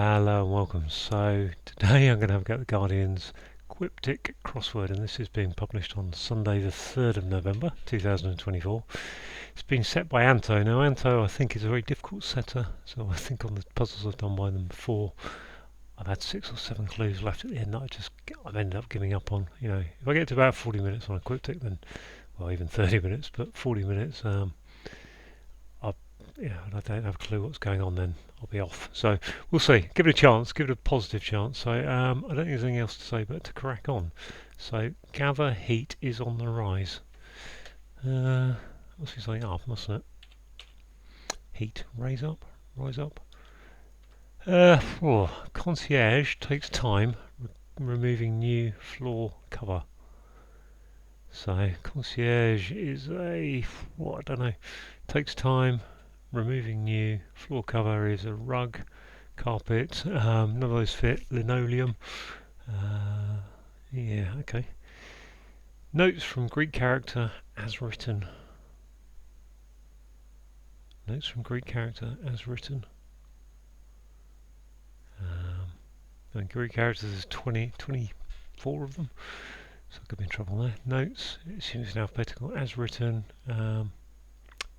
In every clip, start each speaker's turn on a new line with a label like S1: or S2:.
S1: Hello and welcome. So today I'm going to have a go at the Guardian's Quiptic crossword, and this is being published on Sunday the 3rd of November 2024. It's been set by Anto. Now Anto I think is a very difficult setter, so I think on the puzzles I've done by them before I've had 6 or 7 clues left at the end that I've ended up giving up on. You know, if I get to about 40 minutes on a Quiptic, then, well, even 30 minutes, but 40 minutes, I don't have a clue what's going on, then I'll be off. So we'll see. Give it a chance. Give it a positive chance. So I don't think there's anything else to say but to crack on. So gather heat is on the rise. Must be something up, mustn't it? Heat, rise up. Concierge takes time removing new floor cover. So concierge is I don't know. Takes time. Removing new floor cover is a rug, carpet, none of those fit, linoleum. Yeah, okay. Notes from Greek character as written. Notes from Greek character as written. And Greek characters is 24 of them, so I could be in trouble there. Notes, it seems in alphabetical, as written,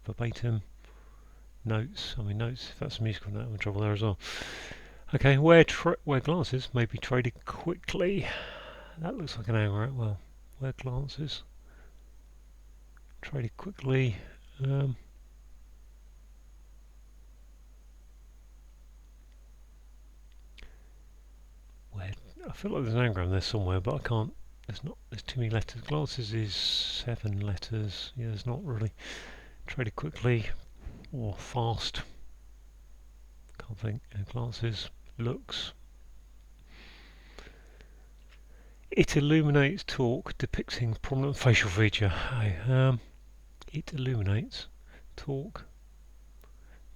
S1: verbatim. Notes, if that's a musical note, I'm in trouble there as well. Okay, where glances may be traded quickly. That looks like an anagram. Well, where glances traded quickly. Where I feel like there's an anagram there somewhere, but I can't. There's too many letters. Glances is 7 letters. Yeah, there's not really. Traded quickly or fast. Can't think. Glances, looks. It illuminates talk depicting prominent facial feature. It illuminates talk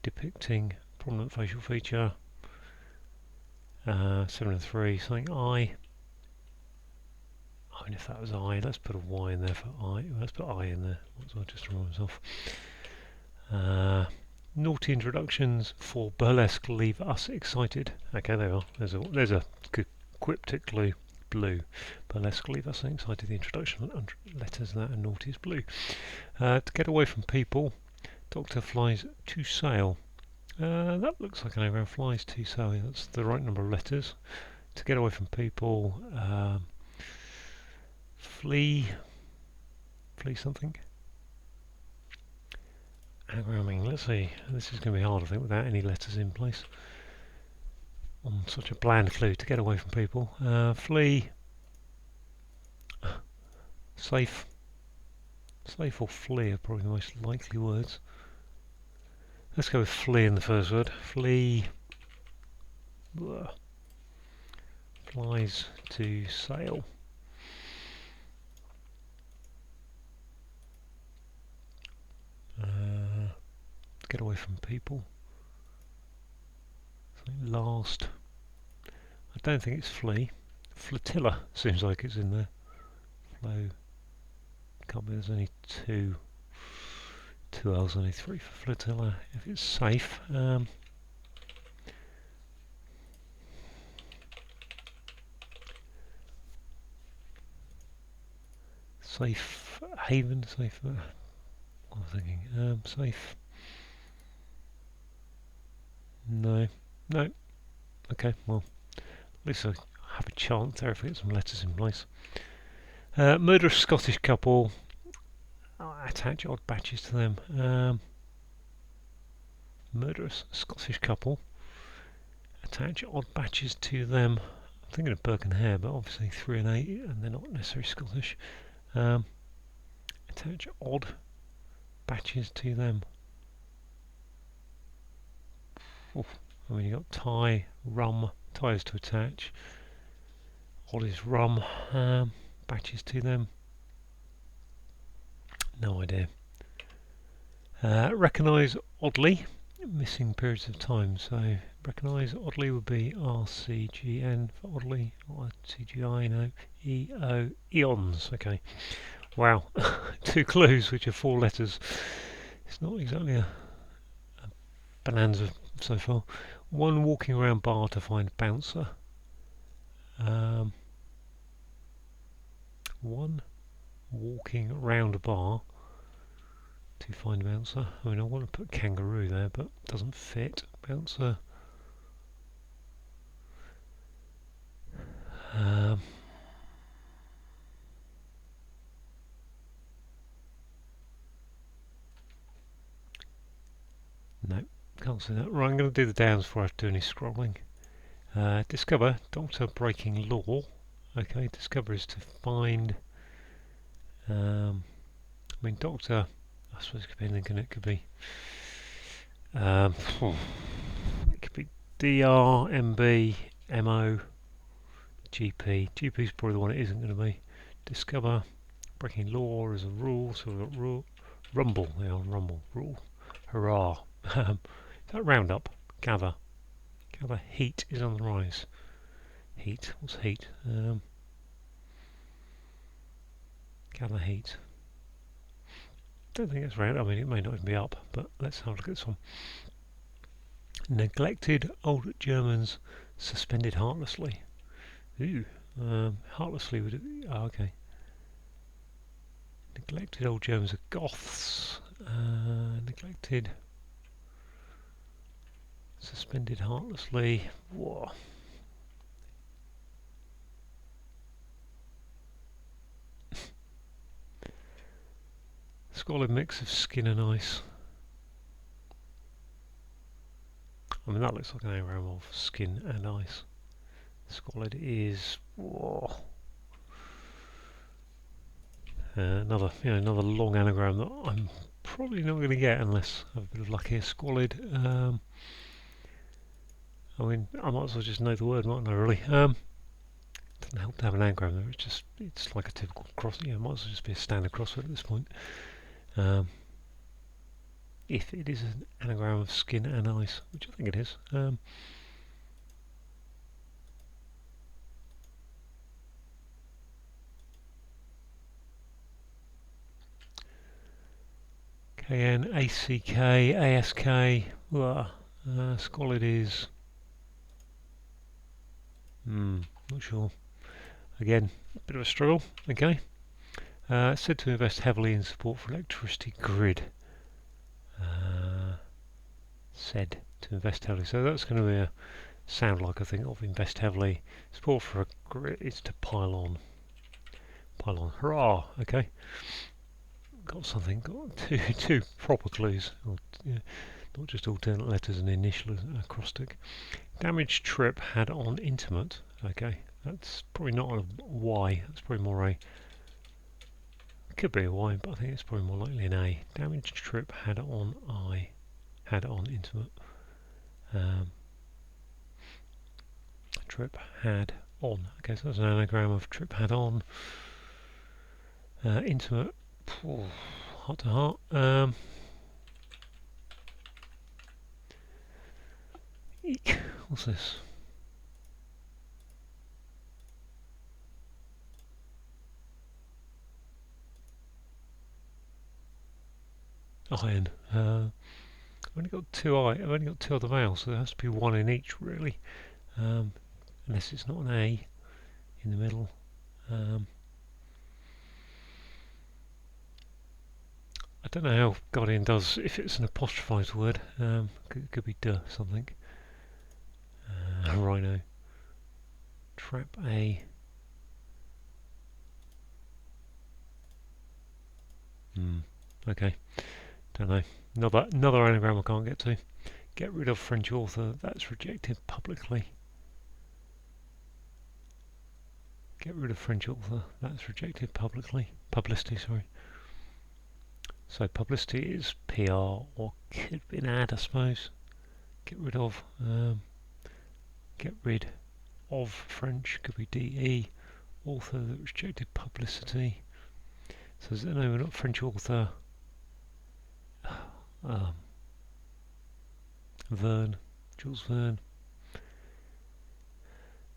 S1: depicting prominent facial feature. 7 and 3. Something I. I mean, if that was I, let's put a Y in there for I. Let's put I in there. So I'll just remind myself. Naughty introductions for burlesque leave us excited. Okay, there we are. There's a good cryptic clue. Blue. Burlesque leave us excited. The introduction letters that and naughty is blue. To get away from people, Doctor flies to sail. That looks like an anagram. Flies to sail. That's the right number of letters. To get away from people, flee something. Anagramming. Let's see. This is going to be hard, I think, without any letters in place. On such a bland clue. To get away from people, flee. Safe or flee are probably the most likely words. Let's go with flee in the first word. Flee. Blah. Flies to sail. Get away from people. Something last. I don't think it's flee. Flotilla seems like it's in there. Flow. Can't be. There's only two L's, only 3 for flotilla. If it's safe. Safe haven. Safe. What am I thinking? Safe. No. Okay, well, at least I have a chance there if I get some letters in place. Murderous Scottish couple. Attach odd batches to them. Murderous Scottish couple. Attach odd batches to them. I'm thinking of Burke and Hare, but obviously 3 and 8, and they're not necessarily Scottish. Attach odd batches to them. I mean, you got tie, rum, ties to attach. Odd is rum, batches to them. No idea. Recognise oddly, missing periods of time. So recognise oddly would be RCGN for oddly, RCGI, no, EO, eons. Okay. Wow, 2 clues which are 4 letters. It's not exactly a bonanza so far. One walking around bar to find bouncer. One walking around a bar to find bouncer. I mean, I want to put kangaroo there, but it doesn't fit. Bouncer. No, can't see that. Right, I'm going to do the downs before I do any scrolling. Discover, doctor breaking law. Okay, discover is to find. I mean, doctor, I suppose it could be anything, it could be. It could be DR, MB, MO, GP. GP is probably the one it isn't going to be. Discover, breaking law is a rule, so we've got rule. Rumble, yeah, rumble, rule. Hurrah. Is that roundup? Gather. Gather heat is on the rise. Heat, what's heat? Gather heat. Don't think it's round. I mean, it may not even be up, but let's have a look at this one. Neglected old Germans suspended heartlessly. Ooh, heartlessly would it be? Oh, okay. Neglected old Germans are Goths. Neglected suspended heartlessly. Whoa. Squalid mix of skin and ice. I mean, that looks like an anagram of skin and ice. Squalid is whoa. Another long anagram that I'm probably not going to get unless I have a bit of luck here. Squalid. I mean, I might as well just know the word, mightn't I? Really. Doesn't help to have an anagram there. It's like a typical cross. Yeah, it might as well just be a standard crossword at this point. If it is an anagram of skin and ice, which I think it is. K-N-A-C-K, A-S-K, squalid is... not sure. Again, a bit of a struggle, okay. Said to invest heavily in support for electricity grid. Said to invest heavily, so that's going to be a sound like I think of invest heavily. Support for a grid is to pile on. Pile on, hurrah, okay. Got something, got two proper clues, not just alternate letters and initial acrostic. Damaged trip had on intimate, okay, that's probably not a Y, that's probably more a, could be a Y, but I think it's probably more likely an A. Damaged trip had on had on intimate. Trip had on, okay, so that's an anagram of trip had on. Intimate. Heart to heart. Eek. What's this? Iron. I've only got two other vowels, so there has to be one in each, really. Unless it's not an A in the middle. I don't know how Guardian does if it's an apostrophised word. Could be duh something. Rhino. Trap A. Okay. Don't know. Another anagram I can't get to. Get rid of French author. That's rejected publicly. Get rid of French author. That's rejected publicly. Publicity, sorry. So publicity is PR, or could be an ad, I suppose. Get rid of. Get rid of French could be DE. Author that rejected publicity. So no, we're not French author. Verne, Jules Verne.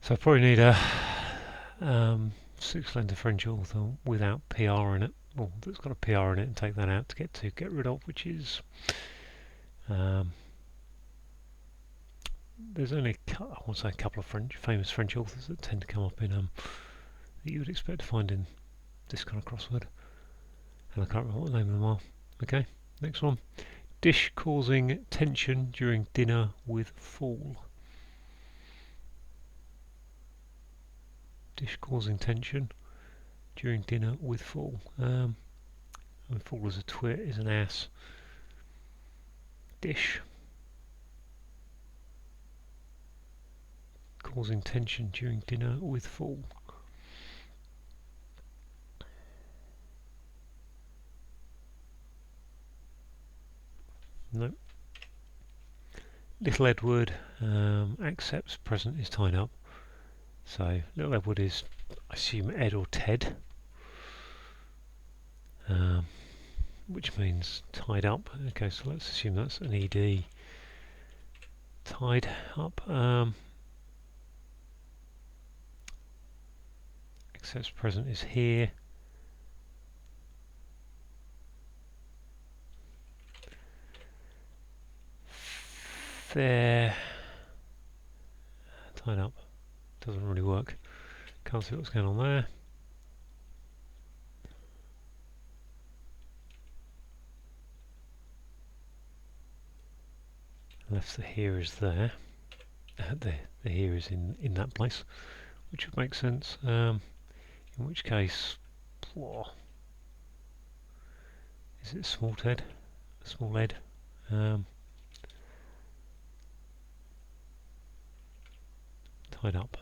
S1: So I probably need a 6-letter French author without PR in it. Well, that's got a PR in it, and take that out to get rid of, which is there's only I want to say a couple of famous French authors that tend to come up in that you would expect to find in this kind of crossword, and I can't remember what the name of them are. Okay, next one. Dish causing tension during dinner with fool. Dish causing tension during dinner with fool. Fool is a twit, is an ass. Dish causing tension during dinner with fool. No. Little Edward accepts present is tied up. So Little Edward is, I assume, Ed or Ted, which means tied up. Okay, so let's assume that's an ED. Tied up. Accepts present is here. There. Tied up. Doesn't really work. Can't see what's going on there. Left the here is there. The here is in that place, which would make sense. In which case, is it small Ted? Small Ed? Tied up.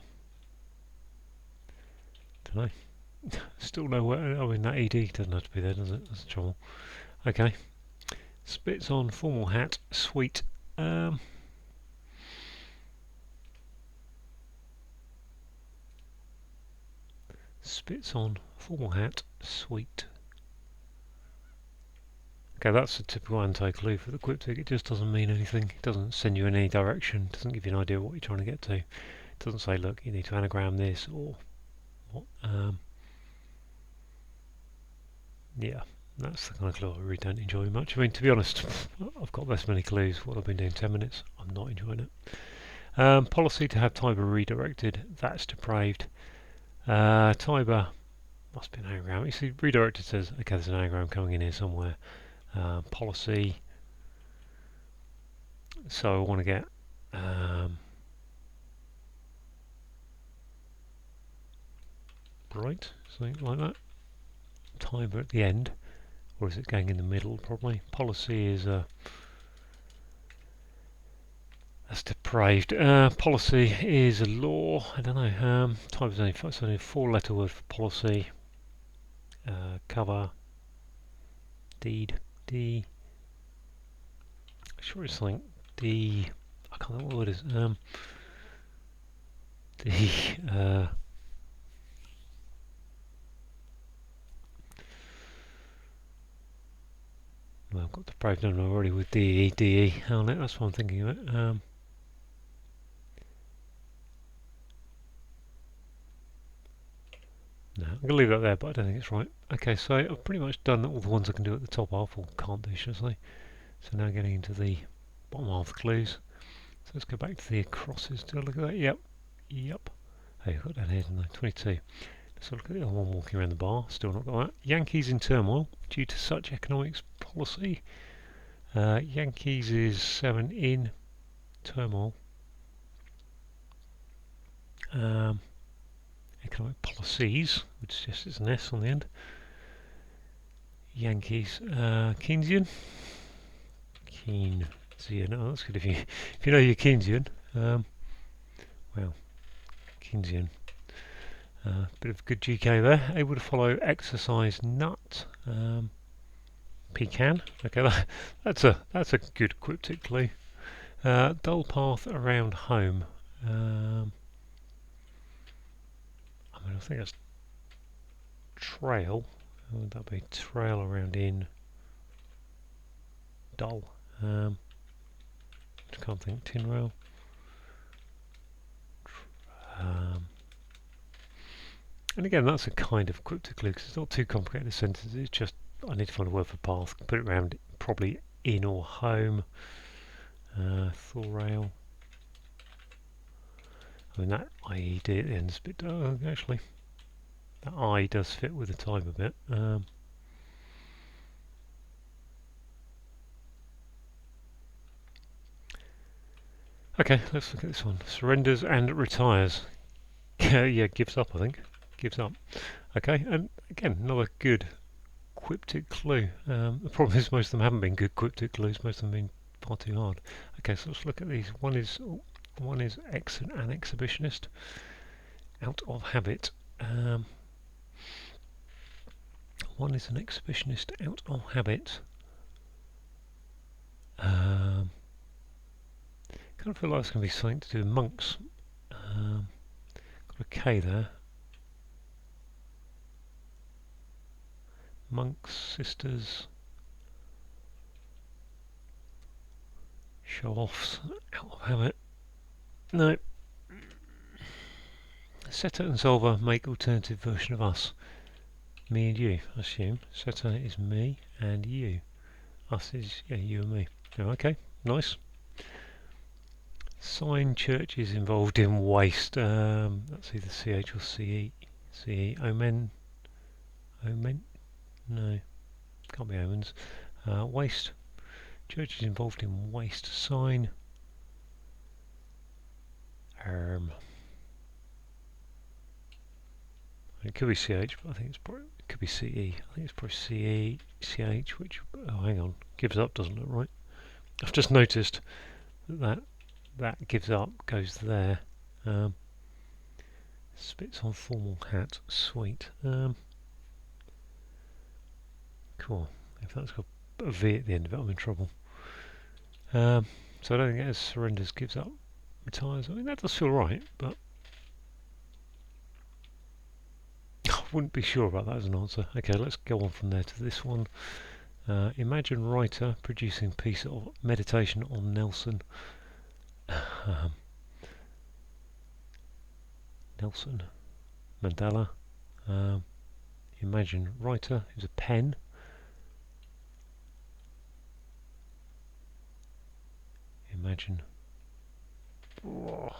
S1: Don't know. Still nowhere. I mean, that ED doesn't have to be there, does it? That's the trouble. Okay. Spits on formal hat. Sweet. Spits on formal hat. Sweet. Okay, that's a typical anti-clue for the Quiptic. It just doesn't mean anything. It doesn't send you in any direction. It doesn't give you an idea of what you're trying to get to. It doesn't say, look, you need to anagram this or what. Yeah, that's the kind of clue I really don't enjoy much. I mean, to be honest, I've got this many clues. What I've been doing 10 minutes, I'm not enjoying it. Policy to have Tiber redirected. That's depraved. Tiber must be an anagram. You see, redirected says, okay, there's an anagram coming in here somewhere. Policy. So I want to get right, something like that. Tiber at the end, or is it going in the middle? Probably. Policy is that's depraved. Policy is a law. I don't know. Tiber's only a four-letter word for policy. Cover. Deed. D. Sure, it's something. D. I can't remember what the word is. D. Well, I've got the brave number already with DE, DE on it, that's what I'm thinking of it. No, I'm going to leave that there, but I don't think it's right. Okay, so I've pretty much done all the ones I can do at the top half, or can't do, should I say. So now getting into the bottom half of the clues. So let's go back to the crosses. Do I look at that? Yep. Yep. Hey, I've got down here, didn't I? 22. Let's look at the other one walking around the bar. Still not got that. Yankees in turmoil due to such economics policy. Yankees is 7 in turmoil. Economic policies, which suggests it's an S on the end. Yankees. Keynesian. Keynesian. Oh, that's good if you know your Keynesian. Well, Keynesian. Bit of good GK there. Able to follow exercise nut. Pecan. Okay, that's a good Quiptic clue. Dull path around home. I mean, I think that's trail. Would that be trail around in dull? I can't think. Tin rail. And again, that's a kind of Quiptic clue because it's not too complicated a sentence. It's just I need to find a word for path. Put it around probably in or home. Thor rail. I mean, that IED at the end is a bit... actually, that I does fit with the time a bit. Okay, let's look at this one. Surrenders and retires. Yeah, gives up, I think. Gives up. Okay, and again, another good cryptic clue. The problem is most of them haven't been good cryptic clues. Most of them have been far too hard. Okay, so let's look at these. One is an exhibitionist, out of habit. One is an exhibitionist, out of habit. Kind of feel like it's going to be something to do with monks. Got a K there. Monks, sisters, show-offs, out of habit. No. Setter and solver make alternative version of us. Me and you, I assume. Setter is me and you. Us is, yeah, you and me. Oh, okay, nice. Sign churches involved in waste. That's either CH or CE. CE. Omen. Omen? No, can't be omens. Waste. Churches involved in waste. Sign. It could be CH, but I think it's probably, it could be CE. I think it's probably CE, CH, which, oh, hang on, gives up doesn't look right. I've just noticed that gives up goes there. Spits on formal hat, sweet. Cool. If that's got a V at the end of it, I'm in trouble. So I don't think it has surrenders, gives up, retires. I mean, that does feel right, but I wouldn't be sure about that as an answer. Okay, let's go on from there to this one. Imagine writer producing piece of meditation on Nelson. Nelson Mandela. Imagine writer is a pen. Imagine. Oh.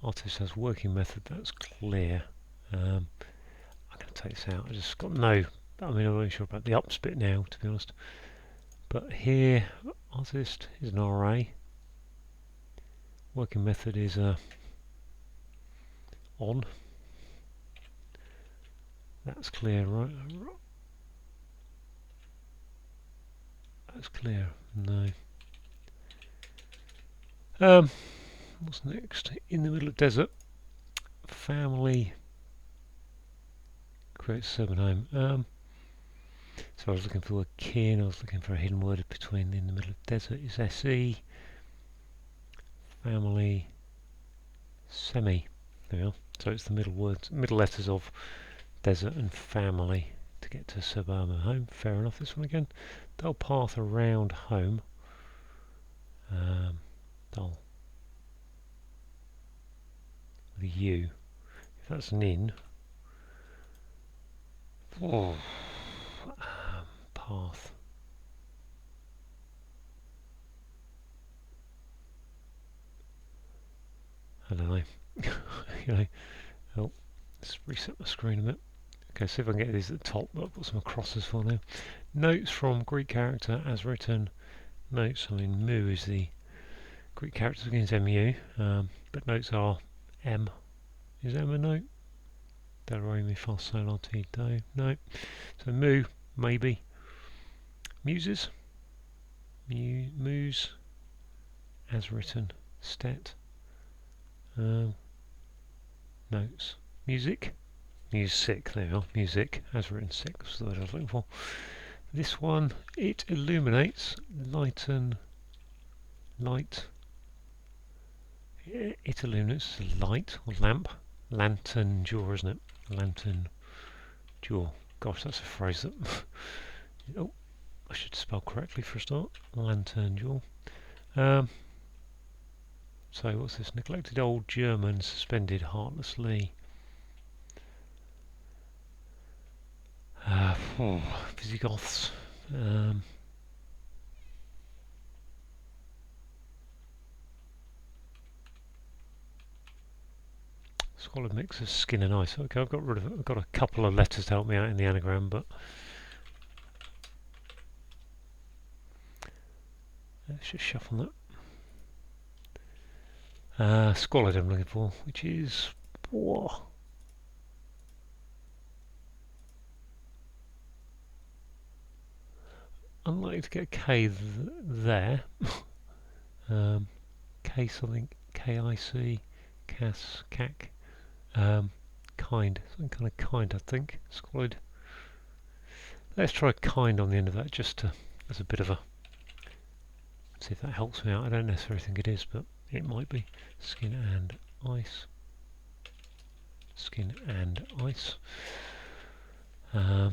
S1: Artist has working method, that's clear. I'm going to take this out. I just got no. I mean, I'm not sure about the ups bit now, to be honest. But here, artist is an RA. Working method is on. That's clear, right? That's clear. No. What's next? In the middle of desert. Family creates servant home. So I was looking for the word kin. I was looking for a hidden word between in the middle of desert is SE. Family. Semi. There we are. So it's the middle words, middle letters of desert and family to get to suburban home. Fair enough. This one again. Dull path around home. Dull. With a U. If that's an in. Oh. Path. I don't know. You know. Oh, let's reset my screen a bit. Okay, see if I can get these at the top. I've got some crosses for now. Notes from Greek character as written. Notes, I mean, mu is the Greek character begins MU, but notes are M. Is M a note? Do, re, mi, fa, sol, la, ti, do. No. So mu, maybe. Muses. Muse. As written. Stet. Notes. Music. Music. There you are. Music. As written. Sick was the word I was looking for. This one, it illuminates. Lighten. Light. It illuminates. Light or lamp. Lantern jaw, isn't it? Lantern jaw. Gosh, that's a phrase that. Oh, I should spell correctly for a start. Lantern jaw. So what's this? Neglected old German suspended heartlessly. Visigoths. Squalid mix of skin and ice. Okay, I've got a couple of letters to help me out in the anagram, but let's just shuffle that. Squalid I'm looking for, which is whoa. Unlikely to get a K there. K something, KIC, CAS, CAC. Kind, something kind of kind, I think. Squalid. Let's try kind on the end of that, just to, as a bit of a, see if that helps me out. I don't necessarily think it is, but it might be. Skin and ice. Skin and ice. I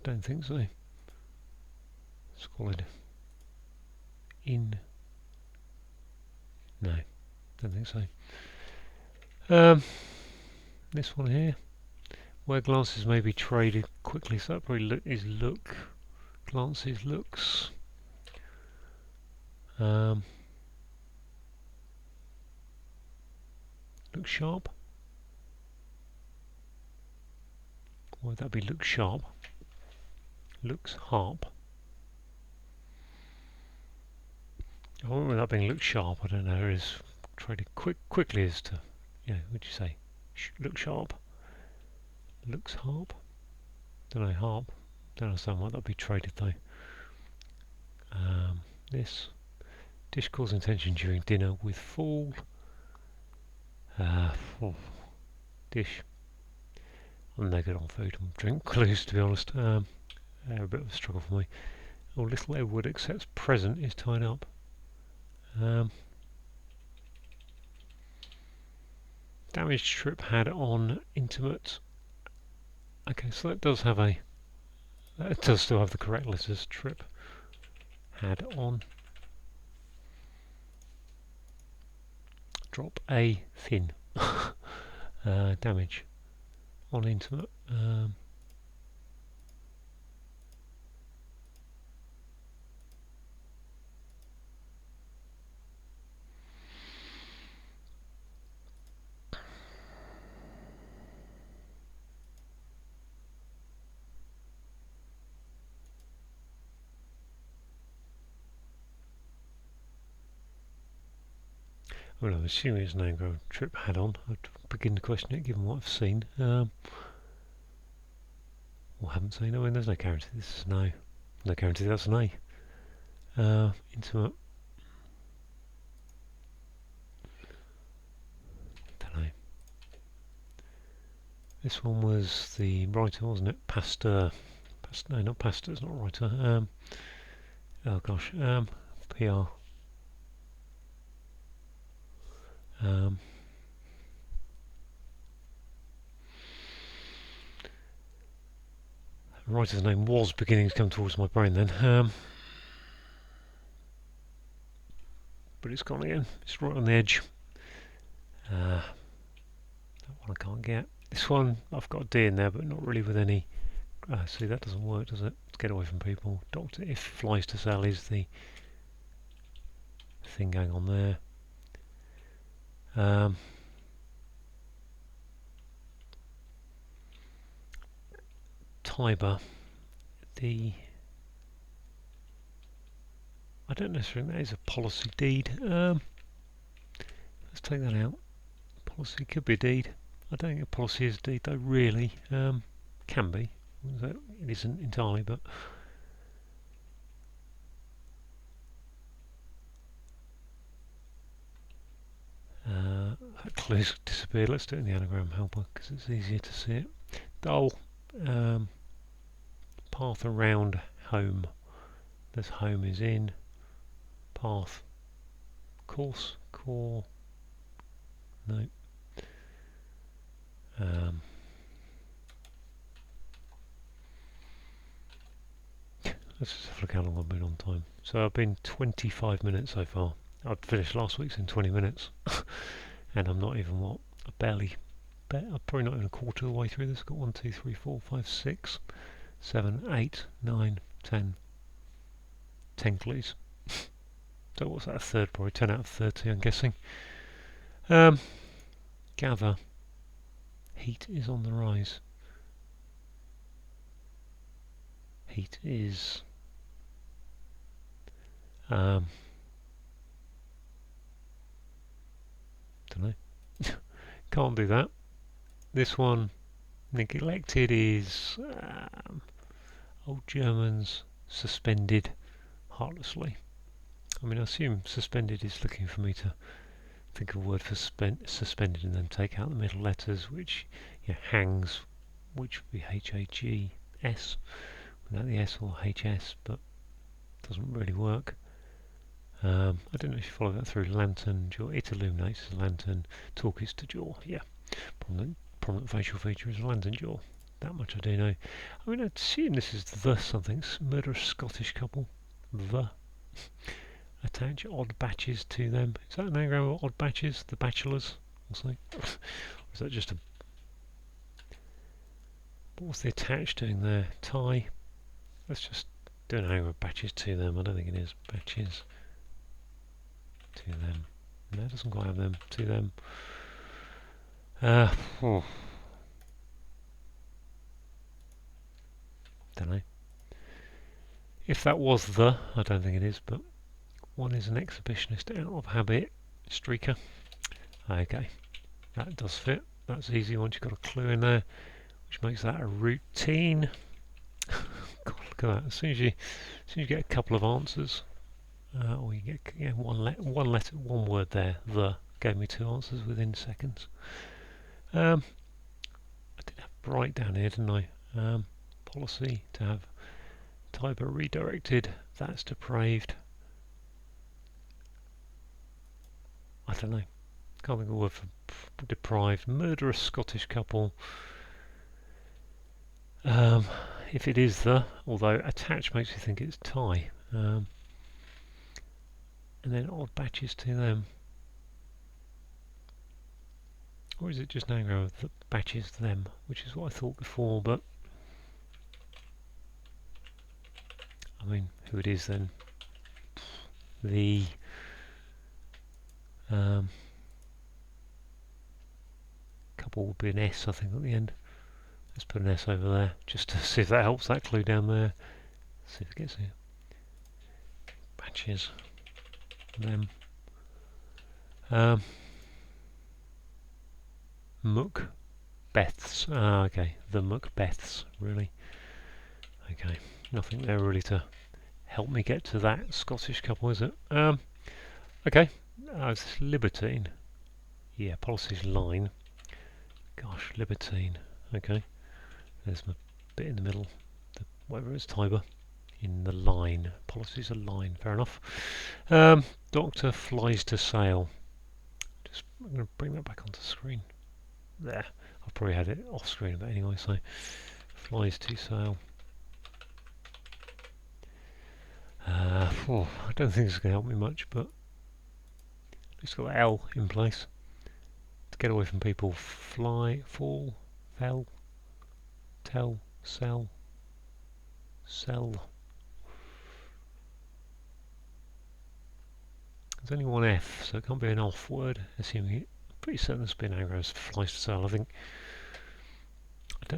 S1: don't think so. Squalid. In. No, don't think so. This one here. Where glances may be traded quickly, so that probably is look. Glances, looks. Look sharp. Why would that be look sharp? Looks harp. I wonder whether that being look sharp, I don't know, is traded quickly as to, what'd you say? Look sharp. Looks harp. Don't know, harp. Don't understand why that'd be traded though. This. Dish calls attention during dinner with fool. Dish. I'm no good on food and drink clues, to be honest. They're a bit of a struggle for me. Oh, little Edward accepts present is tied up. Damaged trip had on intimate. Okay, so that does have a. That does still have the correct letters. Trip had on. Drop a thin. Damage on intimate. Well, I'm assuming it's an anagram. Trip had on. I'd begin to question it given what I've seen. Or haven't seen. I mean, there's no guarantee this is an O. No guarantee that's an A. Intimate. Don't know. This one was the writer, wasn't it? Pasteur. No, not Pasteur. It's not a writer. Oh gosh. PR. The writer's name was beginning to come towards my brain then. But it's gone again. It's right on the edge. That one I can't get. This one, I've got a D in there, but not really with any. See, that doesn't work, does it? Let's get away from people. Doctor, if flies to sell is the thing going on there. Tiber. I don't necessarily think that is a policy deed. Let's take that out. Policy could be a deed. I don't think a policy is a deed though, really. Can be. It isn't entirely, but that clue's disappeared. Let's do it in the anagram helper because it's easier to see it. Dole. Path around home. This home is in. Path. Course. Core. No. let's just have a look how long I've been on time. So I've been 25 minutes so far. I've finished last week's in 20 minutes. And I'm not even, what, I'm probably not even a quarter of the way through this. I've got 1, 2, 3, 4, 5, 6, 7, 8, 9, 10. 10 clues. So what's that, a third? Probably 10 out of 30, I'm guessing. Gather. Heat is on the rise. Heat is... don't know. Can't do that. This one, neglected, is old Germans suspended heartlessly. I mean, I assume suspended is looking for me to think of a word for suspended and then take out the middle letters, which hangs, which would be H-A-G-S, without the S or H-S, but doesn't really work. I don't know if you follow that through. Lantern, jaw, it illuminates as a lantern, talk is to jaw, yeah. Prominent facial feature is a lantern jaw. That much I do know. I mean, I'd assume this is the something, murderous Scottish couple. The. Attach odd batches to them. Is that an anagram of odd batches? The bachelors, or something? Or is that just a... What's the attach doing there? Tie. Let's just do an anagram of batches to them. I don't think it is. Batches to them. No, it doesn't quite have them. To them. Don't know. If that was the, I don't think it is, but one is an exhibitionist out of habit, streaker. Okay, that does fit. That's easy once you've got a clue in there, which makes that a routine. God, look at that. As soon as you get a couple of answers, or you get one word there. The gave me 2 answers within seconds. I did have bright down here, didn't I? Policy to have typo redirected. That's depraved. I don't know. Can't think of a word for deprived. Murderous Scottish couple. If it is the, although attach makes me think it's tie. And then odd batches to them. Or is it just an anagram of the batches to them, which is what I thought before, but I mean, who it is then? The couple will be an S, I think, at the end. Let's put an S over there, just to see if that helps that clue down there. See if it gets here. Batches. Them. Macbeths. Ah, okay. The Macbeths, really. Okay. Nothing there really to help me get to that Scottish couple, is it? Okay. It's libertine. Yeah, policy's line. Gosh, libertine. Okay. There's my bit in the middle. Whatever it's Tiber. In the line. Policy's a line. Fair enough. Doctor flies to sail. I'm going to bring that back onto the screen. There. I've probably had it off screen a bit anyway, so flies to sail. I don't think this is going to help me much, but at least got the L in place to get away from people. Fly, fall, fell, tell, sell, sell. There's only one F, so it can't be an off word, assuming it. Pretty certain there's been anagrams for flies to sell. I don't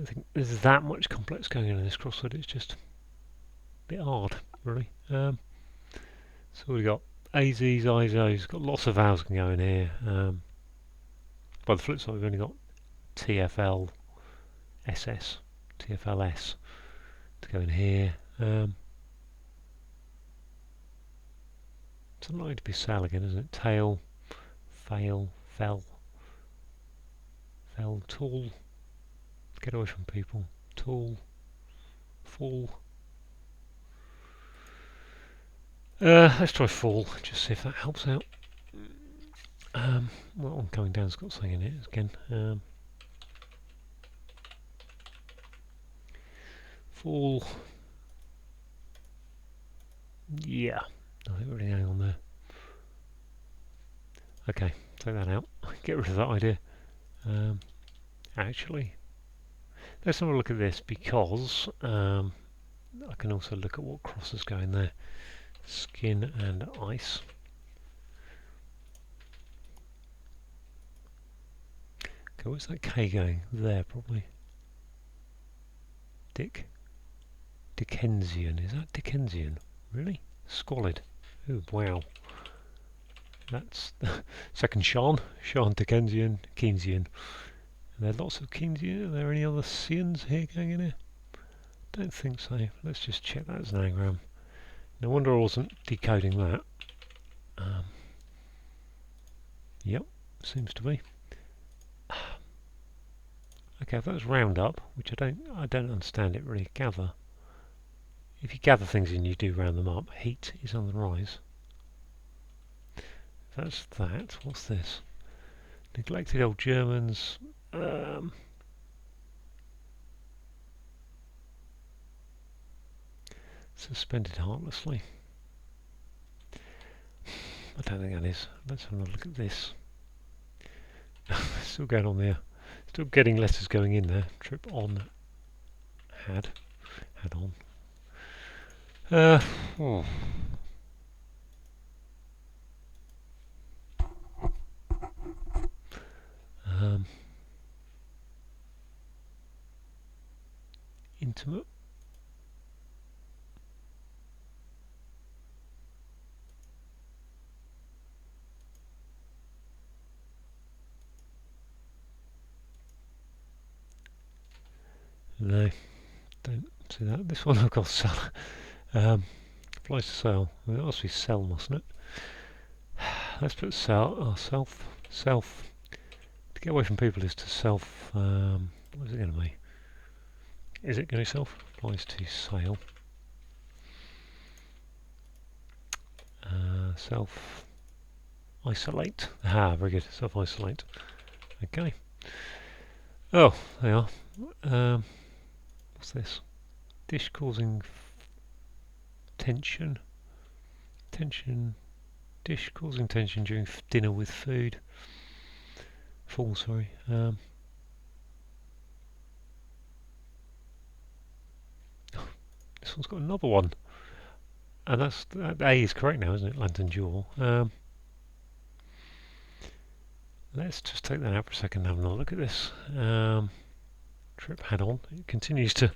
S1: think there's that much complex going on in this crossword. It's just a bit hard, really. So we've got AZs, ISOs, got lots of vowels can go in here. By the flip side, we've only got TFL, SS, TFLS to go in here. It's unlikely to be sal again, isn't it? Tail, fail, fell, fell, tall. Get away from people. Tall, fall. Let's try fall, just see if that helps out. Well, one coming down's got something in it again. Fall. Yeah, I think we're really hang on there. Okay, take that out. Get rid of that idea. Actually, let's have a look at this because I can also look at what crosses go in there. Skin and ice. Okay, where's that K going? There, probably. Dickensian. Is that Dickensian? Really? Squalid. Oh, wow. That's second Sean. Sean Dickensian, Keynesian. Are there lots of Keynesian? Are there any other Cians here going in here? Don't think so. Let's just check that as an anagram. No wonder I wasn't decoding that. Yep, seems to be. Okay, if that was round up, which I don't understand it really. Gather. If you gather things in, you do round them up. Heat is on the rise. That's that. What's this? Neglected old Germans. Suspended heartlessly. I don't think that is. Let's have a look at this. Still going on there. Still getting letters going in there. Trip on. Had on. Oh. Intimate. No, don't see that. This one I've got sell. Applies to sell. Well, it must be sell, mustn't it? Let's put sell. Oh, self. To get away from people is to self. What is it going to be? Is it going to be self? Applies to sale. Self. Isolate. Ah, very good. Self isolate. Okay. Oh, they are. What's this? Dish causing tension. Dish causing tension during dinner with food. Fall, sorry. This one's got another one. And that A is correct now, isn't it? Lantern Jewel. Let's just take that out for a second and have another look at this. Trip had on. It continues to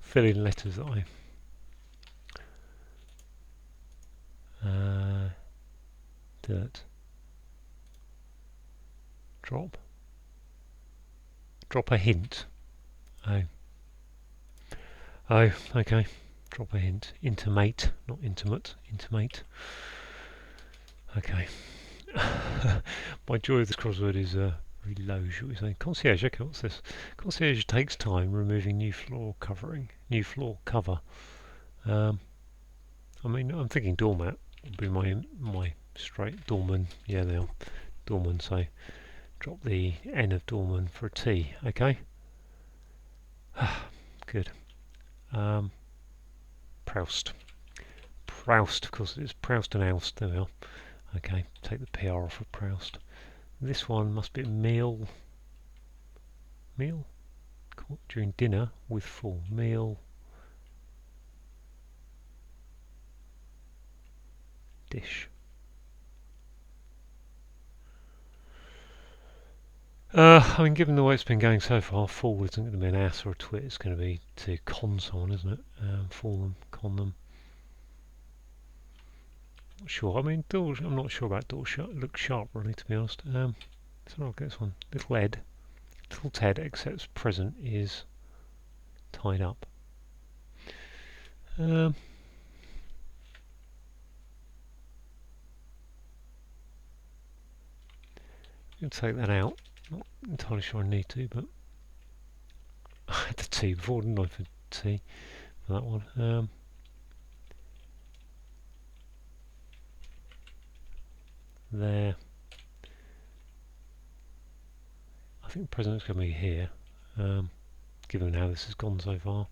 S1: fill in letters that I dirt. Drop a hint. Oh, okay. Drop a hint. Intimate, not intimate. Intimate. Okay. My joy of this crossword is really low, shall we say. Concierge, okay, what's this? Concierge takes time removing new floor cover. I mean, I'm thinking doormat would be my straight doorman. Yeah, they are. Doorman, so drop the N of doorman for a T, okay? Good. Proust. Proust, of course it is. Proust and oust, there we are. Okay, take the PR off of Proust. This one must be meal. Meal? During dinner with full meal. Dish. I mean, given the way it's been going so far, fool isn't going to be an ass or a twit. It's going to be to con someone, isn't it? Fool them, con them. Not sure. I mean, I'm not sure about door look sharp, really, to be honest. So I'll get this one. Little Ed. Little Ted accepts present is tied up. You can take that out. Not entirely sure I need to, but I had the T before, didn't I, for T for that one. There. I think the president's going to be here, given how this has gone so far.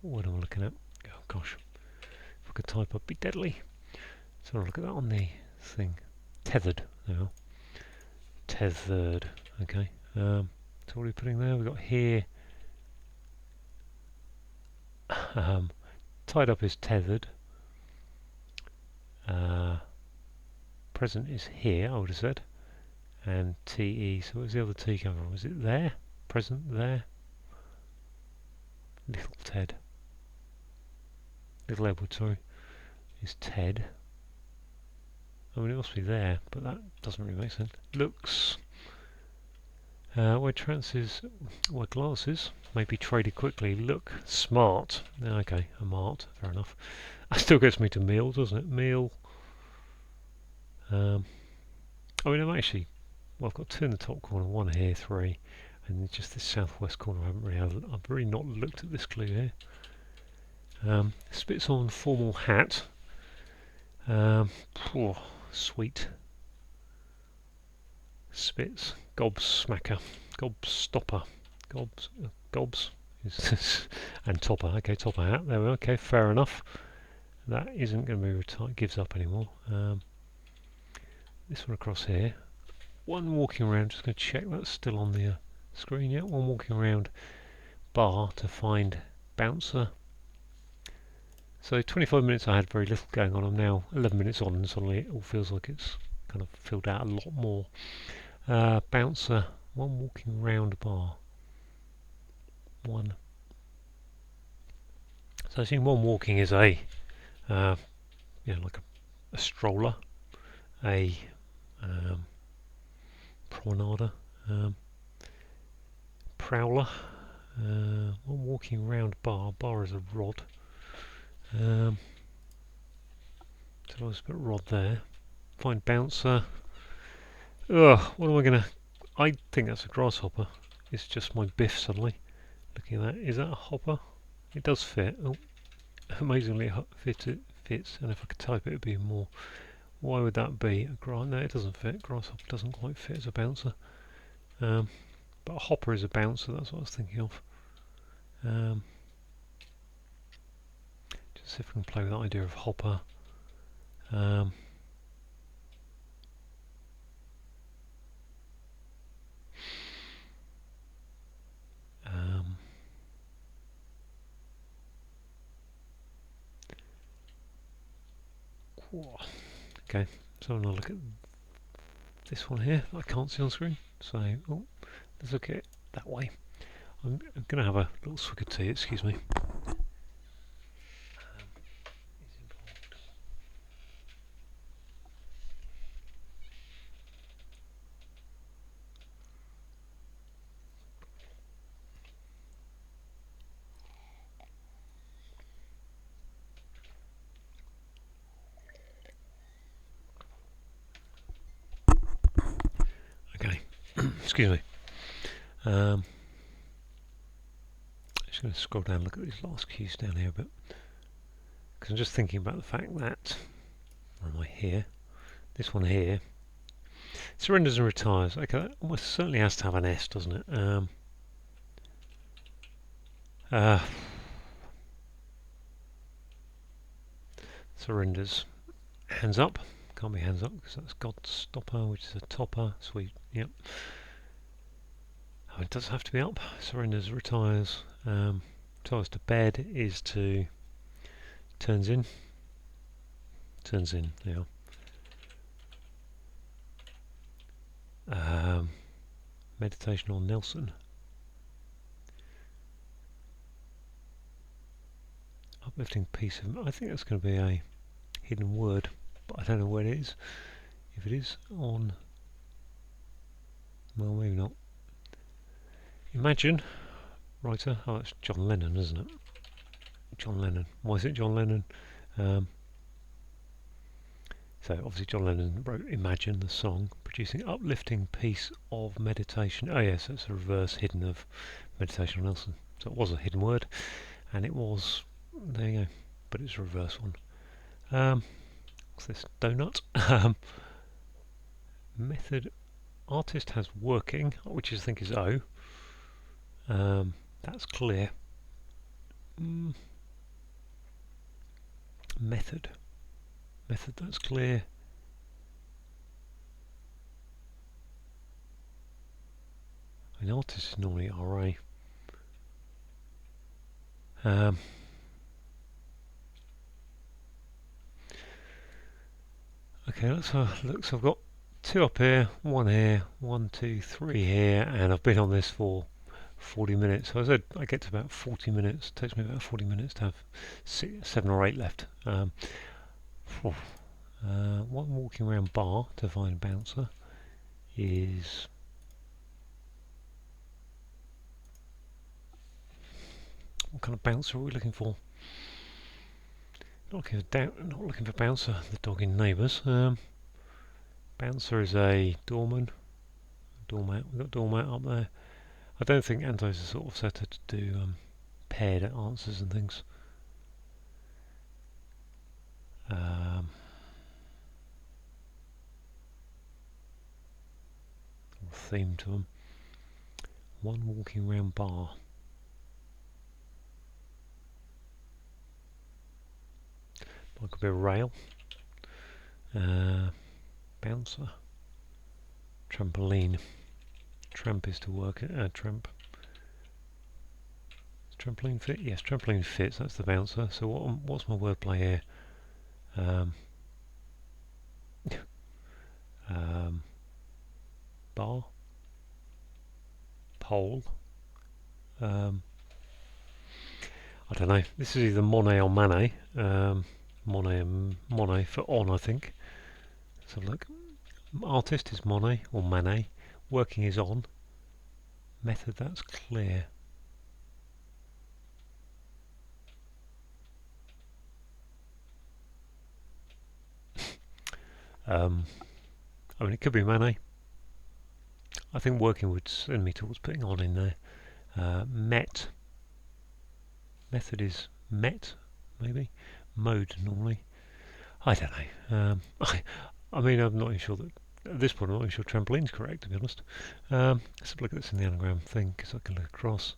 S1: What am I looking at? Oh gosh, if I could type I'd be deadly. So I'll look at that on the thing. Tethered. There we are. Tethered. Okay. So what are we putting there? We've got here. Tied up is tethered. Present is here, I would have said. And TE. So where's the other T come from? Is it there? Present there? Little Ted. Little Edward, sorry. Is Ted. I mean, it must be there, but that doesn't really make sense. Looks. Where glasses may be traded quickly. Look smart. Okay, a mart. Fair enough. That still gets me to meal, doesn't it? Meal. I mean, I'm actually. Well, I've got 2 in the top corner, 1 here, 3, and just this southwest corner. I've really not looked at this clue here. Spits on formal hat. Sweet. Spits. Gobsmacker. Gobstopper. Gobs. And topper. Okay, topper hat. There we go. Okay, fair enough. That isn't going to be retired. Gives up anymore. This one across here. One walking around. Just going to check that's still on the screen. Yeah, one walking around bar to find bouncer. So 25 minutes I had very little going on. I'm now 11 minutes on and suddenly it all feels like it's kind of filled out a lot more. Bouncer, one walking round bar. One. So I think one walking is a, like a stroller, a promenader, prowler, one walking round bar. Bar is a rod. So let's put rod there. Find bouncer. Ugh, what am I gonna? I think that's a grasshopper. It's just my biff suddenly. Looking at that, is that a hopper? It does fit. Oh, amazingly it fits. And if I could type it, it'd be more. Why would that be? No, it doesn't fit. Grasshopper doesn't quite fit as a bouncer. But a hopper is a bouncer. That's what I was thinking of. Just see if we can play with that idea of hopper. Okay, so I'm going to look at this one here that I can't see on screen. So, let's look at it that way. I'm going to have a little swig of tea, excuse me. Okay, excuse me. Just going to scroll down and look at these last cues down here a bit. Because I'm just thinking about the fact that, where am I here? This one here. Surrenders and retires. Okay, that almost certainly has to have an S, doesn't it? Surrenders. Hands up. Can't be hands up because that's Godstopper, which is a topper. Sweet. Yep. Oh, it does have to be up. Surrenders, retires. Retires to bed is to turns in. Turns in. Yeah. Meditation on Nelson. Uplifting piece of. I think that's going to be a hidden word, but I don't know where it is. If it is on, well, maybe not. Imagine, writer. Oh, it's John Lennon, isn't it? John Lennon. Why is it John Lennon? So obviously John Lennon wrote Imagine, the song, producing uplifting piece of meditation. Oh yes, it's a reverse hidden of meditation on Nelson. So it was a hidden word, and it was, there you go, but it's a reverse one. What's this? Donut? Method, artist has working, which I think is O. That's clear. Method that's clear. I mean, artist is normally RA. Okay, let's have a look. So I've got 2 up here, 1 here, 1, 2, 3 here, and I've been on this for 40 minutes. So I said I get to about 40 minutes. It takes me about 40 minutes to have 7 or 8 left. One walking around bar to find bouncer is... What kind of bouncer are we looking for? Not looking for bouncer, the dog in Neighbours. Bouncer is a doorman. Doormat. We've got doormat up there. I don't think Anto's the sort of setter to do paired answers and things. Or theme to them. One walking round bar. That could be a rail. Bouncer. Trampoline. Tramp is to work at. Tramp. Does trampoline fit? Yes, trampoline fits. That's the bouncer. So what's my wordplay here? Bar. Pole. I don't know. This is either Monet or Manet. Monet for on, I think. Let's have a look. Artist is Monet or Manet. Working is on. Method, that's clear. I mean, it could be Manet. I think working would send me towards putting on in there. Met. Method is met, maybe. Mode normally. I don't know. I mean, I'm not even sure that at this point I'm not even sure trampoline's correct, to be honest. Let's have a look at this in the anagram thing, because I can look across.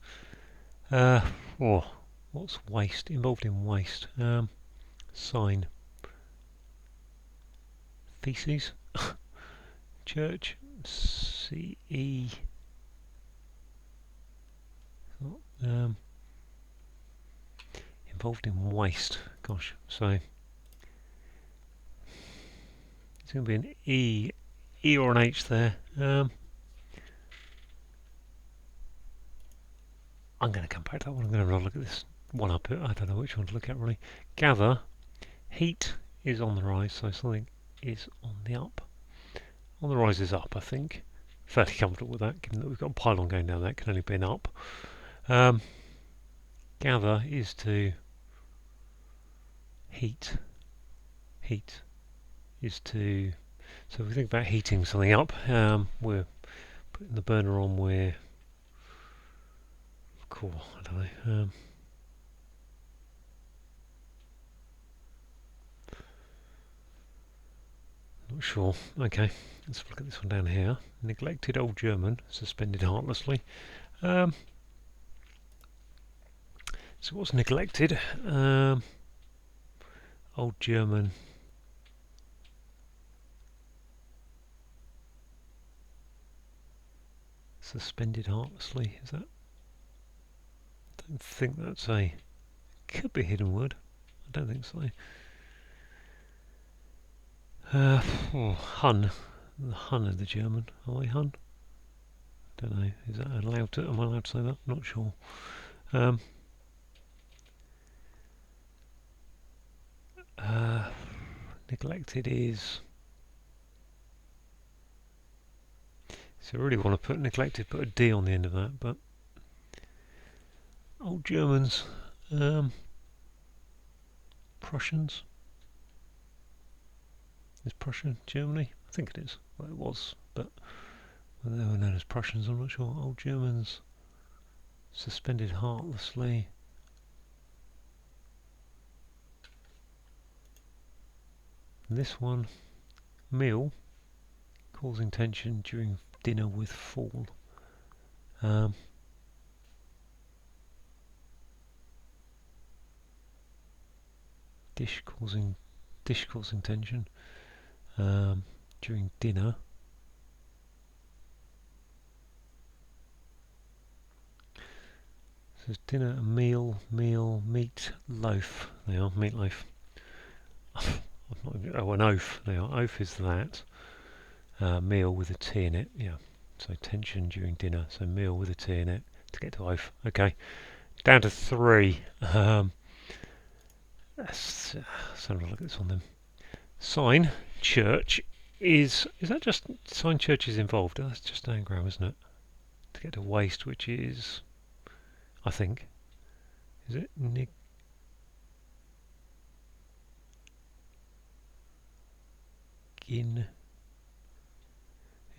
S1: What's waste? Involved in waste. Sign. Feces. Church. CE. Involved in waste. Gosh, so it's going to be an E or an H there. I'm going to come back to that one. I'm going to have a look at this one up. I don't know which one to look at really. Gather. Heat is on the rise, so something is on the up. On the rise is up, I think. Fairly comfortable with that, given that we've got a pylon going down there. It can only be an up. Gather is to heat. Heat is to... So if we think about heating something up, we're putting the burner on, we're... Cool, I don't know. Not sure. Okay, let's look at this one down here. Neglected old German, suspended heartlessly. So what's neglected? Old German. Suspended heartlessly, is that? I don't think that's a... Could be a hidden word. I don't think so. Hun. The Hun of the German. Are they Hun? Don't know. Is that allowed to... Am I allowed to say that? Not sure. Neglected is... So I really want to put neglected, put a D on the end of that, but... Old Germans. Prussians. Is Prussia Germany? I think it is. Well, it was, but well, they were known as Prussians, I'm not sure. Old Germans. Suspended heartlessly. And this one, meal, causing tension during dinner with fall. dish causing tension during dinner. Says dinner, meal, meat, loaf. They are meatloaf. Oh, an oaf. They are. Oaf is that. Meal with a T in it. Yeah. So tension during dinner. So meal with a T in it to get to oaf. Okay. Down to 3. Let's have a look at this one then. Sign church is that just sign church is involved? That's just an anagram, isn't it? To get to waste, which is, I think, is it nigin?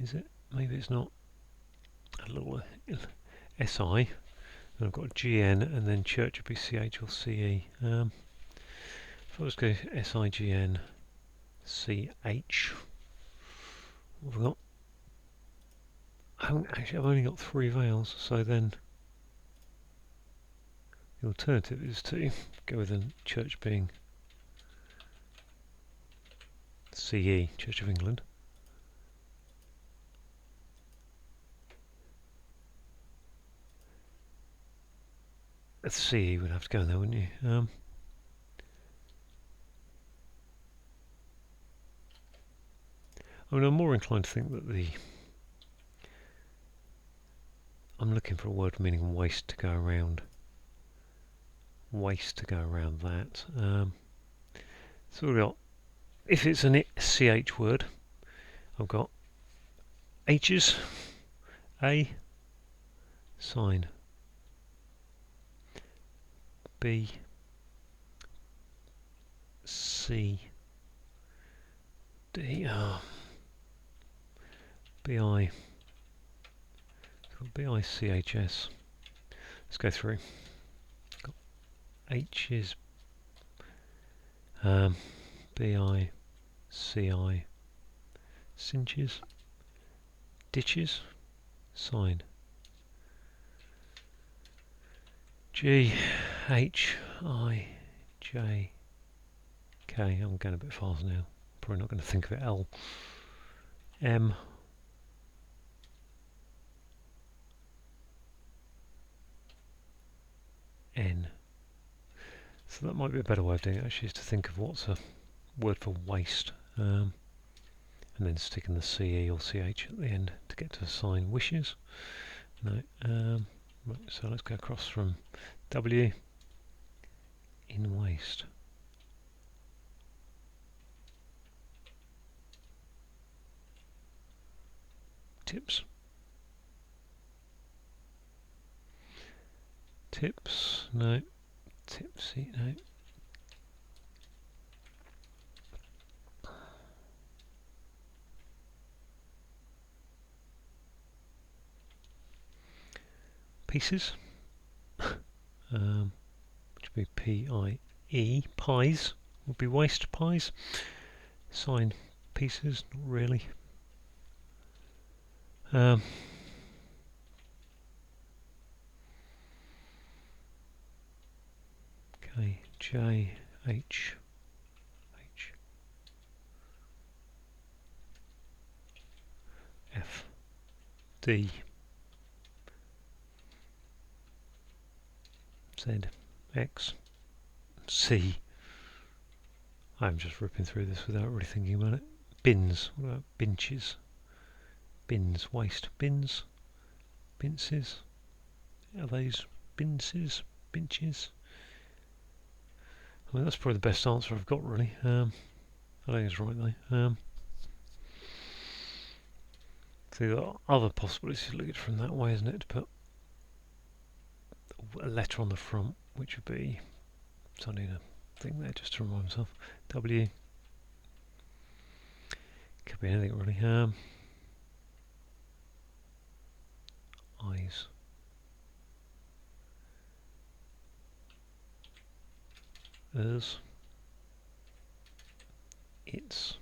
S1: Is it? Maybe it's not. A little SI. And I've got GN, and then church would be CH or CE. If I was go SIGN CH, what have we got? Actually, I've only got 3 vowels, so then the alternative is to go with the church being CE, Church of England. CE would have to go in there, wouldn't you? I mean, I'm more inclined to think that I'm looking for a word meaning waste to go around. Waste to go around that. So we've got, if it's an CH word, I've got H's, A, sign, B, C, D, B-I, B-I-C-H-S. Let's go through. Got H's, B-I-C-I, cinches, ditches, sign, G-H-I-J-K. I'm going a bit fast now. Probably not going to think of it. L, M, N. So that might be a better way of doing it, actually, is to think of what's a word for waste, and then sticking the CE or CH at the end to get to sign wishes. No, right, so let's go across from W in waste. Tips. Tips, no. Tipsy, no. Pieces, which would be P-I-E. Pies would be waste pies. Sign pieces, not really. K, J, H, H, F, D, Z, X, C. I'm just ripping through this without really thinking about it. Bins, what about benches? Bins, waste, bins, binces. Are those binces, benches? I mean, that's probably the best answer I've got, really. I think it's right though. So the other possibilities to look at it from that way, isn't it? To put a letter on the front, which would be something to think there just to remind myself. W. Could be anything really. Eyes. Us. Its.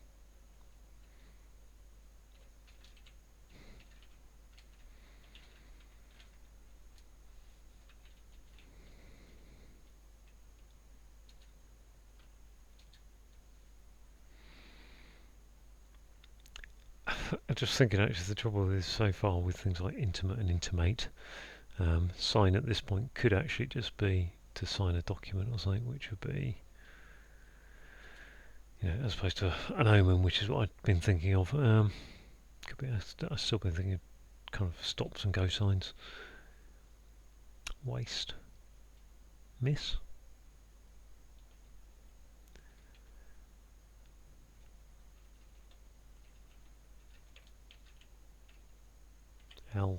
S1: just thinking actually the trouble is so far with things like intimate and intimate, sign at this point could actually just be to sign a document or something, which would be, as opposed to an omen, which is what I'd been thinking of. Could be. I've still been thinking of kind of stops and go signs. Waste. Miss. L.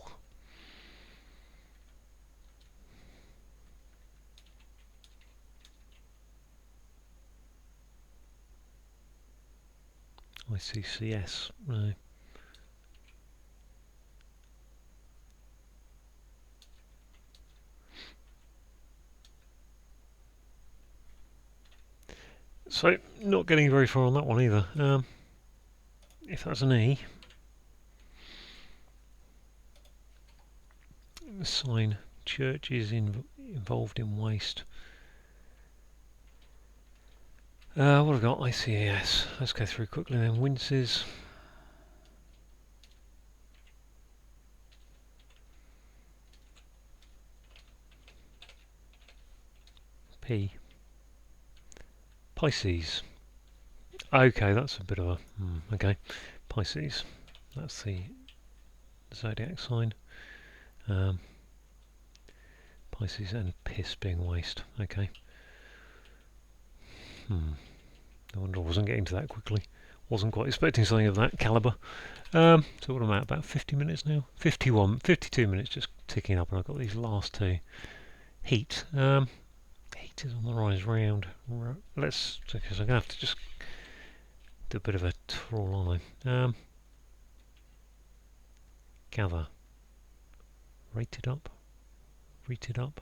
S1: ICCS. No. So, not getting very far on that one either. If that's an E, sign church is involved in waste. What have I got? ICAS. Let's go through quickly then. Winces. P. Pisces. Okay, that's a bit of a... okay. Pisces. That's the zodiac sign. Pisces and piss being waste. Okay. No wonder I wasn't getting to that quickly. Wasn't quite expecting something of that calibre. So what am I at? About 50 minutes now? 52 minutes just ticking up, and I've got these last two. Heat. Heat is on the rise round. Let's... because I'm going to have to just do a bit of a trawl on it. Gather. Rated up. Rated up.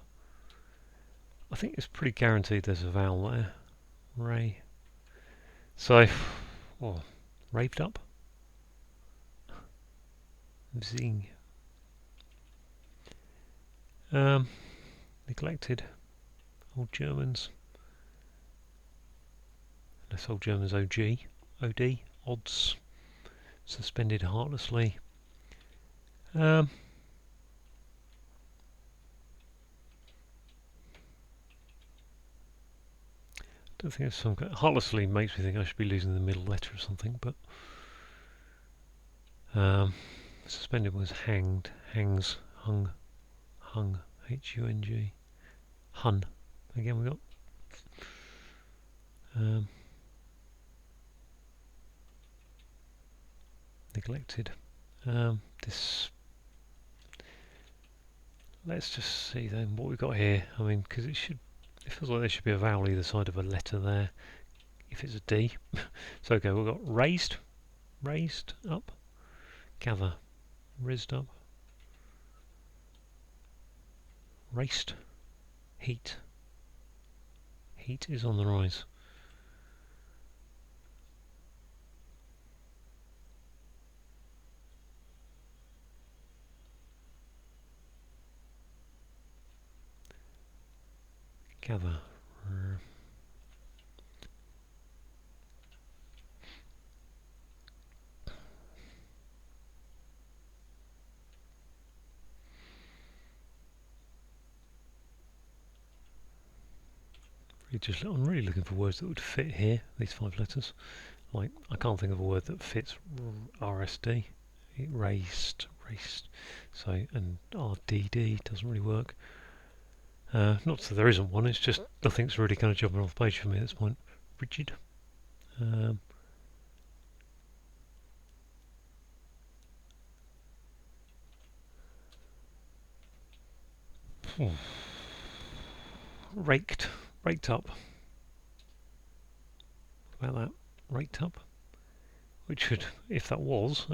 S1: I think it's pretty guaranteed there's a vowel there. Ray. So, raved up. Zing. Neglected. Old Germans. Unless old Germans OG. OD. Odds. Suspended heartlessly. Don't think it's some kind. Heartlessly makes me think I should be losing the middle letter or something, but suspended was hanged, hangs, hung, H-U-N-G, hun. Again we got neglected. This. Let's just see then what we've got here. I mean, because it feels like there should be a vowel either side of a letter there. If it's a D. So okay, we've got raised up, gather, raised up, raced, heat. Heat is on the rise. Gather. I'm really looking for words that would fit here, these 5 letters. Like, I can't think of a word that fits RSD. Raced. So, and RDD doesn't really work. Not that there isn't one, it's just nothing's really kind of jumping off the page for me at this point. Rigid. Raked up. What about that? Raked up. Which should, if that was,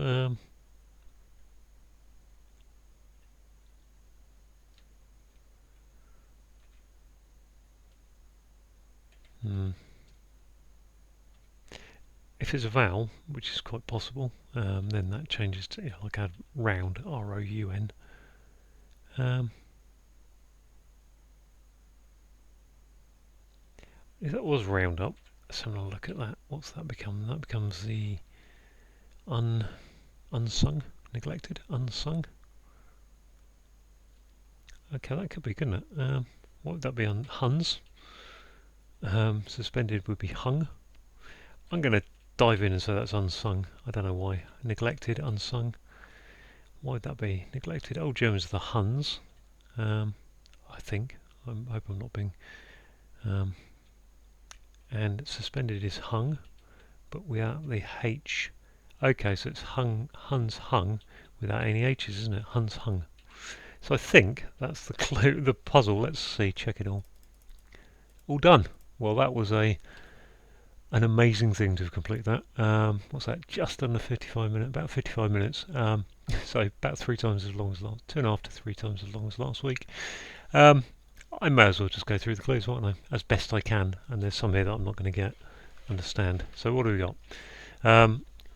S1: if it's a vowel, which is quite possible, then that changes to like a round, R-O-U-N. If that was round up, let's have a look at that. What's that become? That becomes the Unsung, neglected, unsung. Okay, that could be, couldn't it? What would that be on Huns? Suspended would be hung. I'm going to dive in and say that's unsung. I don't know why. Neglected, unsung. Why would that be? Neglected. Old Germans are the Huns. I think. I hope I'm not being. And suspended is hung, but without the H. Okay, so it's hung, Huns hung, without any H's, isn't it? Huns hung. So I think that's the clue, the puzzle. Let's see, check it all. All done. Well, that was an amazing thing to complete that. What's that? Just under 55 minutes, about 55 minutes. So about 3 times as long as last, 2.5 to 3 times as long as last week. I may as well just go through the clues, won't I? As best I can. And there's some here that I'm not going to understand. So what do we got?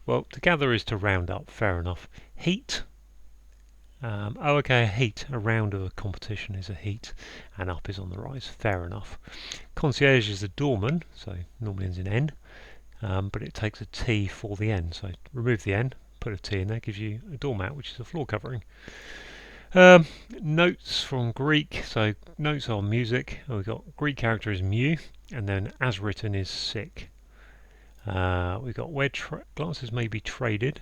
S1: Well, to gather is to round up. Fair enough. Heat. Okay, a heat. A round of a competition is a heat, and up is on the rise. Fair enough. Concierge is a doorman, so normally ends in N, but it takes a T for the N. So remove the N, put a T in there, gives you a doormat, which is a floor covering. Notes from Greek, so notes are music. We've got Greek character is mu, and then as written is sick. We've got where glasses may be traded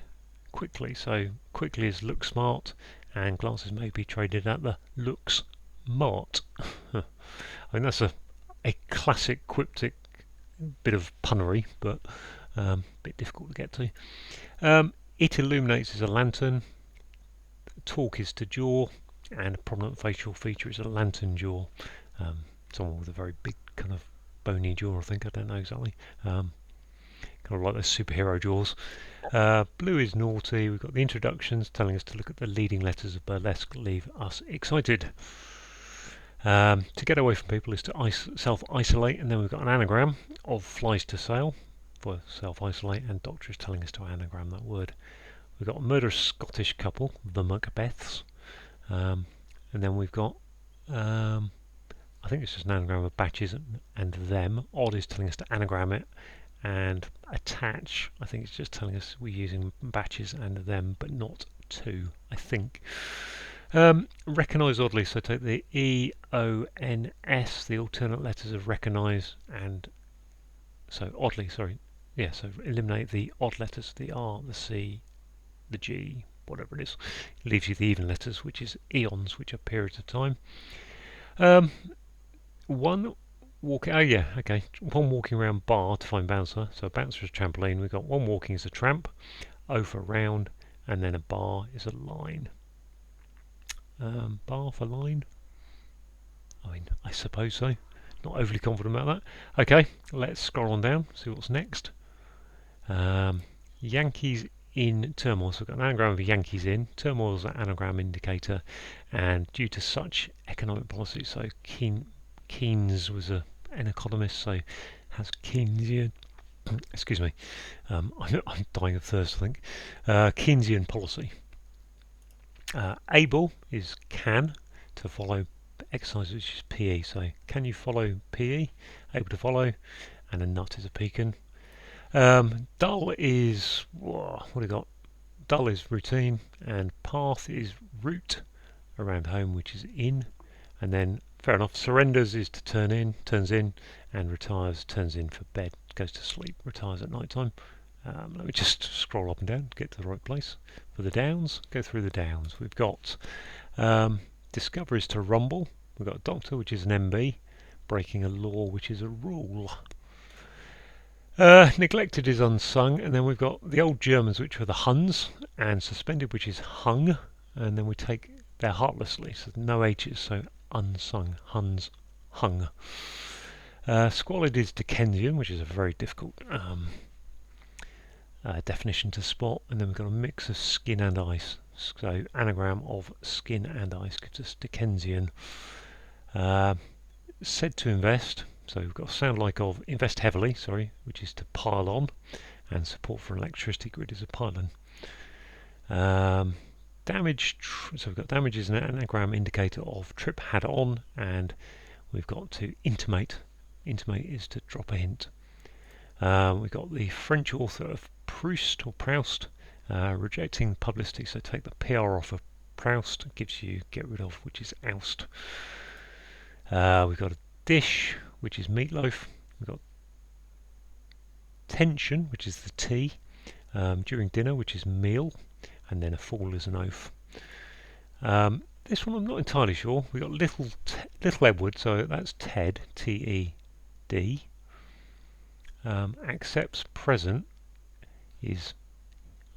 S1: quickly, so quickly is look smart, and glasses may be traded at the looks mart. I mean, that's a classic Quiptic bit of punnery, but a bit difficult to get to. It illuminates is a lantern. Talk is to jaw, and a prominent facial feature is a lantern jaw. Someone with a very big kind of bony jaw, I think. I don't know exactly. Kind of like those superhero jaws. Blue is naughty. We've got the introductions telling us to look at the leading letters of burlesque, leave us excited. To get away from people is to self-isolate, and then we've got an anagram of flies to sail for self-isolate, and doctor is telling us to anagram that word. We've got a murderous Scottish couple, the Macbeths, and then we've got, I think it's just an anagram of batches and them. Odd is telling us to anagram it, and attach, I think it's just telling us we're using batches and them, but not two, I think. Recognise oddly, so take the E-O-N-S, the alternate letters of recognise, and so oddly, sorry, yeah, so eliminate the odd letters, the R, the C, the G, whatever it is. It leaves you the even letters, which is eons, which are periods of time. One walking around bar to find bouncer. So a bouncer is a trampoline. We've got one walking is a tramp, O for round, and then a bar is a line. Bar for line? I mean, I suppose so. Not overly confident about that. Okay, let's scroll on down, see what's next. Yankees in turmoil. So we've got an anagram of Yankees in. Turmoil is an anagram indicator, and due to such economic policy, so Keynes was an economist, so has Keynesian. Excuse me, I'm dying of thirst, I think. Keynesian policy. Able is can, to follow exercise, which is PE. So can you follow PE? Able to follow, and a nut is a pecan. Dull is what do we got? Dull is routine, and path is route around home, which is in, and then fair enough. Surrenders is to turns in, and retires, turns in for bed, goes to sleep, retires at night time. Let me just scroll up and down to get to the right place. For the downs, go through the downs. We've got discover is to rumble. We've got doctor, which is an MB, breaking a law, which is a rule. Neglected is unsung, and then we've got the old Germans, which were the Huns, and suspended, which is hung, and then we take their heartlessly, so no H's, so unsung, Huns, hung. Squalid is Dickensian, which is a very difficult definition to spot, and then we've got a mix of skin and ice, so anagram of skin and ice gives us Dickensian. Said to invest. So we've got a sound like of invest heavily, which is to pile on, and support for an electricity grid is a pylon. Damage, so we've got damage is an anagram indicator of trip had on, and we've got to intimate. Intimate is to drop a hint. We've got the French author of Proust, Rejecting publicity, so take the PR off of Proust, gives you get rid of, which is oust. We've got a dish, which is meatloaf. We've got tension, which is the tea. During dinner, which is meal. And then a fall is an oath. This one I'm not entirely sure. We've got little Edward, so that's Ted, T-E-D. Accepts present is,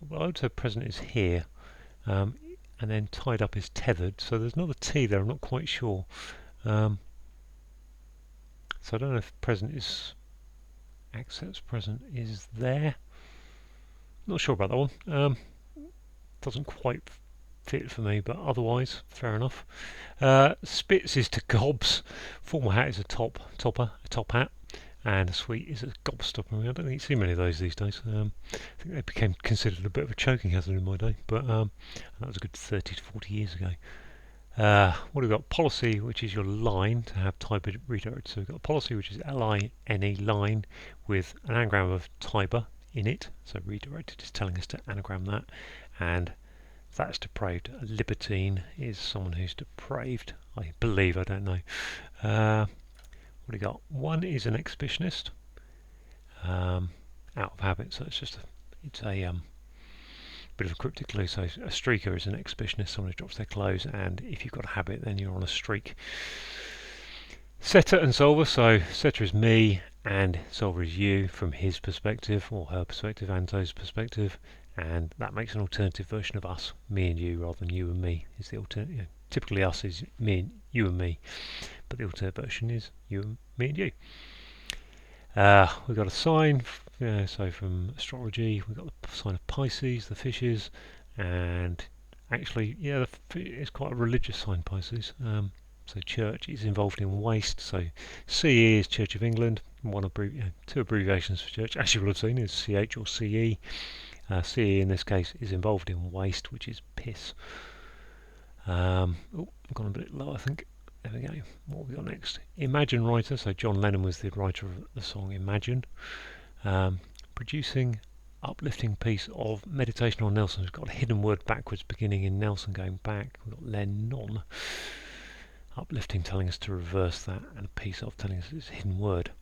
S1: well, I would say present is here. And then tied up is tethered, so there's not a T there, I'm not quite sure. So I don't know if present is, accepts present is there. Not sure about that one. Doesn't quite fit for me, but otherwise, fair enough. Spits is to gobs. Formal hat is a top hat. And a sweet is a gobstopper. I mean, I don't think you see many of those these days. I think they became considered a bit of a choking hazard in my day, but that was a good 30 to 40 years ago. What have we got? Policy, which is your line to have type redirected. So we've got policy, which is L-I-N-E, line, with an anagram of typer in it. So redirected is telling us to anagram that. And that's depraved. A libertine is someone who's depraved. I believe, I don't know. What do you got? One is an exhibitionist, out of habit, so it's a bit of a cryptic clue. So a streaker is an exhibitionist, someone who drops their clothes, and if you've got a habit, then you're on a streak. Setter and solver, so setter is me, and solver is you from his perspective, or her perspective, Anto's perspective, and that makes an alternative version of us, me and you, rather than you and me, is the alternative. You know, typically us is me and you and me, but the alternate version is you and me and you. We've got a sign, so from astrology, we've got the sign of Pisces, the fishes, and actually, yeah, it's quite a religious sign, Pisces. So church is involved in waste, so CE is Church of England, two abbreviations for church, as you will have seen, is CH or CE. CE in this case is involved in waste, which is piss. I've gone a bit low, I think. There we go. What have we got next? Imagine writer. So John Lennon was the writer of the song Imagine. Producing uplifting piece of meditation on Nelson. We've got a hidden word backwards beginning in Nelson going back. We've got Lennon. Uplifting telling us to reverse that, and a piece of telling us it's a hidden word.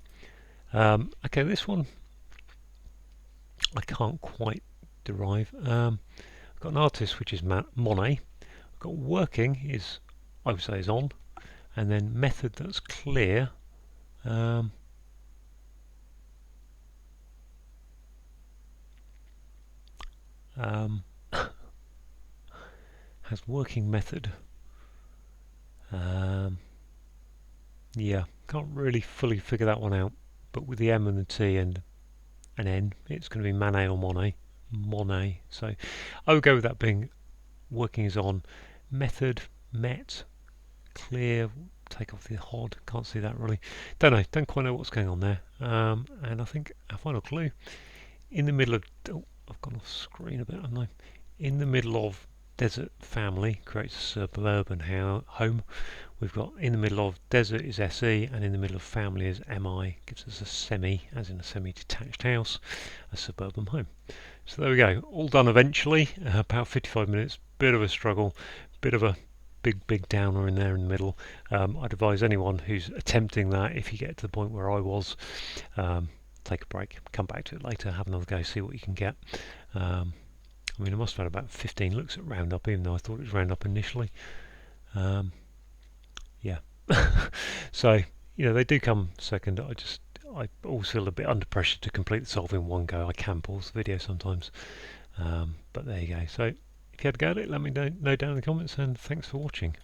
S1: Okay, this one I can't quite derive. I've got an artist, which is Monet. I've got working is, I would say, is on. And then method that's clear. Has working method. Yeah, can't really fully figure that one out. But with the M and the T and an N, it's going to be Manet or Monet. Monet. So I would go with that being working is on. Method, met. Clear, take off the hod, can't see that really, don't quite know what's going on there. And I think our final clue, in the middle of, I've gone off screen a bit, haven't I? In the middle of desert family creates a suburban home. We've got in the middle of desert is SE, and in the middle of family is MI, gives us a semi, as in a semi-detached house, a suburban home. So there we go, all done eventually, about 55 minutes, bit of a struggle, bit of a big downer in there in the middle. I'd advise anyone who's attempting that, if you get to the point where I was, take a break, come back to it later, have another go, see what you can get. I mean, I must have had about 15 looks at Roundup, even though I thought it was Roundup initially. Yeah. So, you know, they do come second. I always feel a bit under pressure to complete the solve in one go. I can pause the video sometimes, but there you go. So if you had a go at it, let me know down in the comments, and thanks for watching.